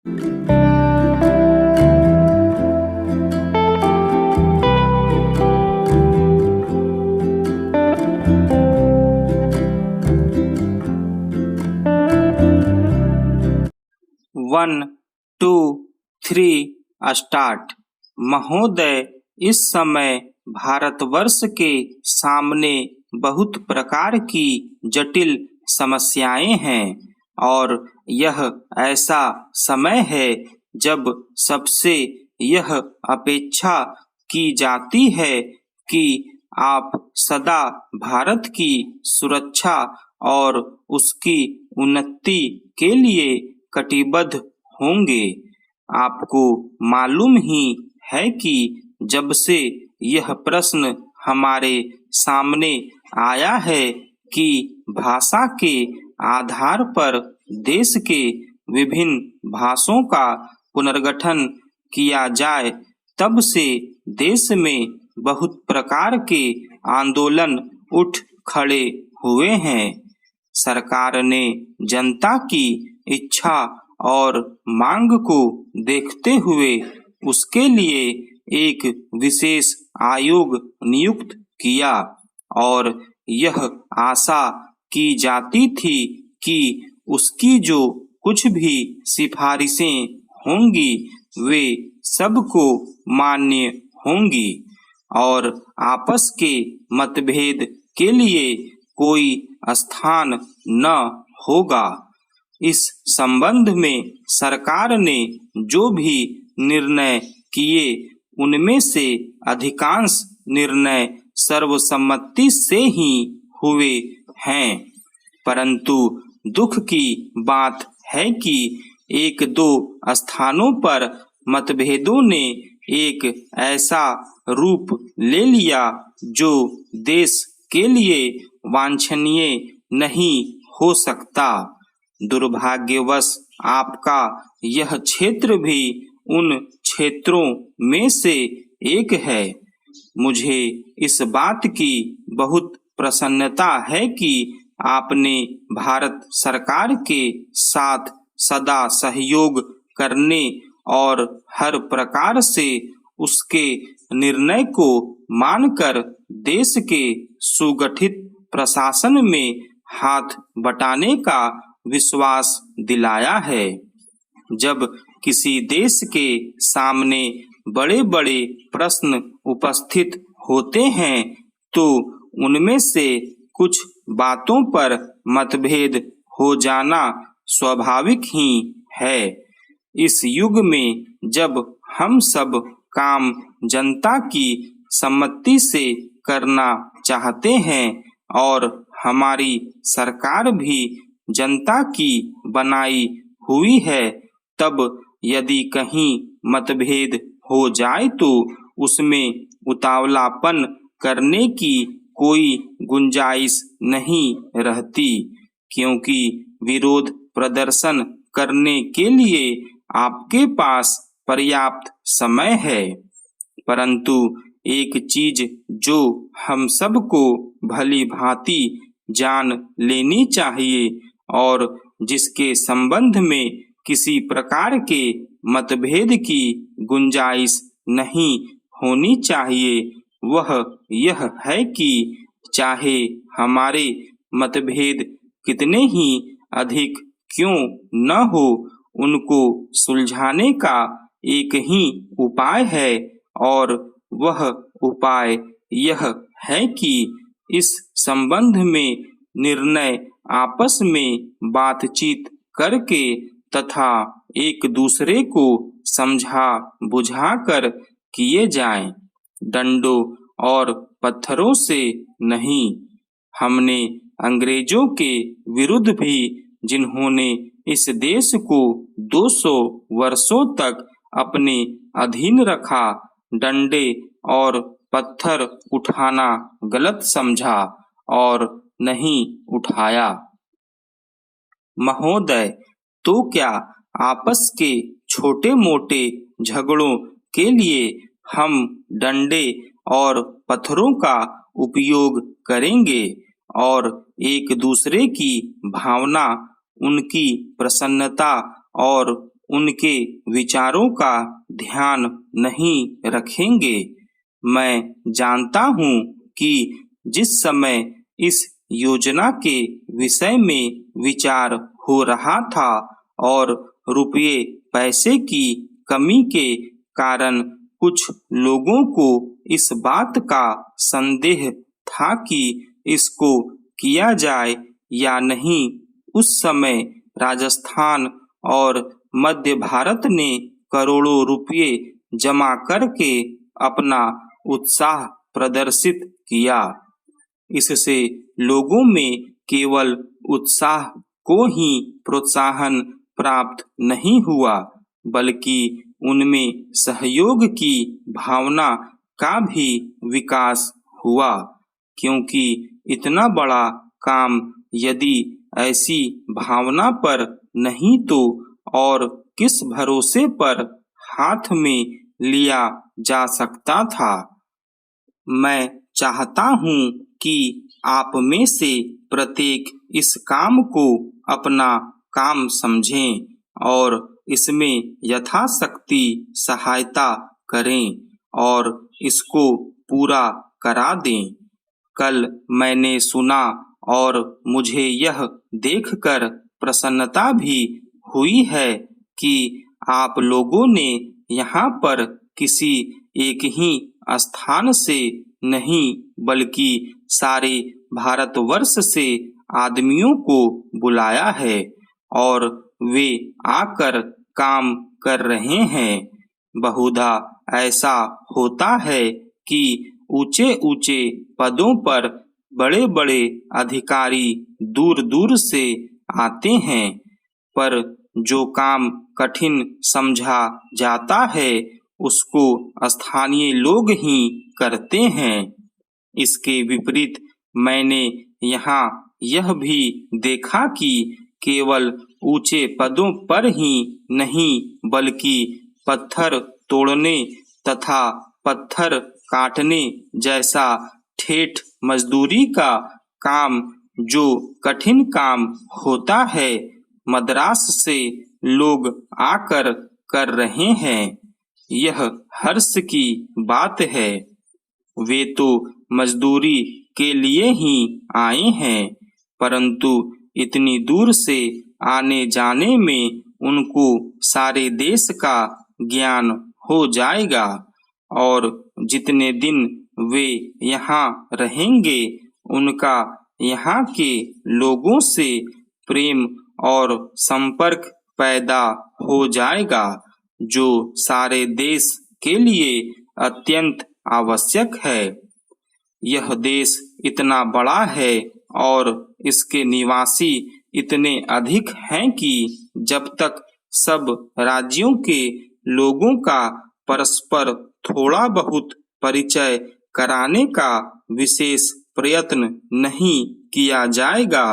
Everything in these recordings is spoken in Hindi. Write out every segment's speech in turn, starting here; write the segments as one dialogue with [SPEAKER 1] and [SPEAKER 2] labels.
[SPEAKER 1] 1, 2, 3 स्टार्ट। महोदय, इस समय भारतवर्ष के सामने बहुत प्रकार की जटिल समस्याएं हैं और यह ऐसा समय है जब सबसे यह अपेक्षा की जाती है कि आप सदा भारत की सुरक्षा और उसकी उन्नति के लिए कटिबद्ध होंगे। आपको मालूम ही है कि जब से यह प्रश्न हमारे सामने आया है कि भाषा के आधार पर देश के विभिन्न भाषाओं का पुनर्गठन किया जाए, तब से देश में बहुत प्रकार के आंदोलन उठ खड़े हुए हैं। सरकार ने जनता की इच्छा और मांग को देखते हुए उसके लिए एक विशेष आयोग नियुक्त किया और यह आशा की जाती थी कि उसकी जो कुछ भी सिफारिशें होंगी वे सबको मान्य होंगी और आपस के मतभेद के लिए कोई स्थान न होगा। इस संबंध में सरकार ने जो भी निर्णय किए उनमें से अधिकांश निर्णय सर्वसम्मति से ही हुए हैं, परंतु दुख की बात है कि एक दो स्थानों पर मतभेदों ने एक ऐसा रूप ले लिया जो देश के लिए वांछनीय नहीं हो सकता। दुर्भाग्यवश आपका यह क्षेत्र भी उन क्षेत्रों में से एक है। मुझे इस बात की बहुत प्रसन्नता है कि आपने भारत सरकार के साथ सदा सहयोग करने और हर प्रकार से उसके निर्णय को मानकर देश के सुगठित प्रशासन में हाथ बटाने का विश्वास दिलाया है। जब किसी देश के सामने बड़े बड़े प्रश्न उपस्थित होते हैं तो उनमें से कुछ बातों पर मतभेद हो जाना स्वाभाविक ही है। इस युग में जब हम सब काम जनता की सम्मति से करना चाहते हैं और हमारी सरकार भी जनता की बनाई हुई है, तब यदि कहीं मतभेद हो जाए तो उसमें उतावलापन करने की कोई गुंजाइश नहीं रहती, क्योंकि विरोध प्रदर्शन करने के लिए आपके पास पर्याप्त समय है। परंतु एक चीज जो हम सबको भली भांति जान लेनी चाहिए और जिसके संबंध में किसी प्रकार के मतभेद की गुंजाइश नहीं होनी चाहिए, वह यह है कि चाहे हमारे मतभेद कितने ही अधिक क्यों न हो, उनको सुलझाने का एक ही उपाय है और वह उपाय यह है कि इस संबंध में निर्णय आपस में बातचीत करके तथा एक दूसरे को समझा बुझाकर किए जाएं, डंडों और पत्थरों से नहीं। हमने अंग्रेजों के विरुद्ध भी, जिन्होंने इस देश को 200 वर्षों तक अपने अधीन रखा, डंडे और पत्थर उठाना गलत समझा और नहीं उठाया। महोदय, तो क्या आपस के छोटे मोटे झगड़ों के लिए हम डंडे और पत्थरों का उपयोग करेंगे और एक दूसरे की भावना, उनकी प्रसन्नता और उनके विचारों का ध्यान नहीं रखेंगे। मैं जानता हूँ कि जिस समय इस योजना के विषय में विचार हो रहा था और रुपये पैसे की कमी के कारण कुछ लोगों को इस बात का संदेह था कि इसको किया जाए या नहीं, उस समय राजस्थान और मध्य भारत ने करोड़ों रुपये जमा करके अपना उत्साह प्रदर्शित किया। इससे लोगों में केवल उत्साह को ही प्रोत्साहन प्राप्त नहीं हुआ, बल्कि उनमें सहयोग की भावना का भी विकास हुआ, क्योंकि इतना बड़ा काम यदि ऐसी भावना पर नहीं तो और किस भरोसे पर हाथ में लिया जा सकता था। मैं चाहता हूँ कि आप में से प्रत्येक इस काम को अपना काम समझें और इसमें यथाशक्ति सहायता करें और इसको पूरा करा दें। कल मैंने सुना और मुझे यह देखकर प्रसन्नता भी हुई है कि आप लोगों ने यहाँ पर किसी एक ही स्थान से नहीं बल्कि सारे भारतवर्ष से आदमियों को बुलाया है और वे आकर काम कर रहे हैं। बहुधा ऐसा होता है कि ऊंचे ऊंचे पदों पर बड़े बड़े अधिकारी दूर दूर से आते हैं, पर जो काम कठिन समझा जाता है उसको स्थानीय लोग ही करते हैं। इसके विपरीत मैंने यहाँ यह भी देखा कि केवल ऊंचे पदों पर ही नहीं बल्कि पत्थर तोड़ने तथा पत्थर काटने जैसा ठेठ मजदूरी का काम, जो कठिन काम होता है, मद्रास से लोग आकर कर रहे हैं। यह हर्ष की बात है। वे तो मजदूरी के लिए ही आए हैं, परंतु इतनी दूर से आने जाने में उनको सारे देश का ज्ञान हो जाएगा और जितने दिन वे यहाँ रहेंगे उनका यहाँ के लोगों से प्रेम और संपर्क पैदा हो जाएगा, जो सारे देश के लिए अत्यंत आवश्यक है। यह देश इतना बड़ा है और इसके निवासी इतने अधिक हैं कि जब तक सब राज्यों के लोगों का परस्पर थोड़ा बहुत परिचय कराने का विशेष प्रयत्न नहीं किया जाएगा,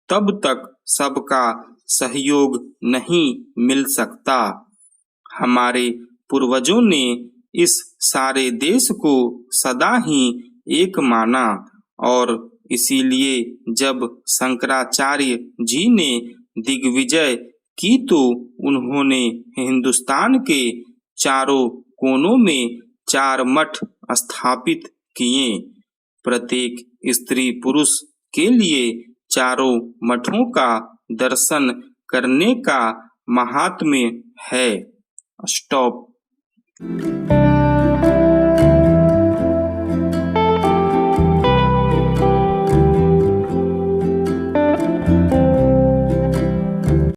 [SPEAKER 1] तब तक सबका सहयोग नहीं मिल सकता। हमारे पूर्वजों ने इस सारे देश को सदा ही एक माना और इसीलिए जब शंकराचार्य जी ने दिग्विजय की तो उन्होंने हिंदुस्तान के चारों कोनों में 4 मठ स्थापित किए। प्रत्येक स्त्री पुरुष के लिए चारों मठों का दर्शन करने का महात्म्य है। स्टॉप।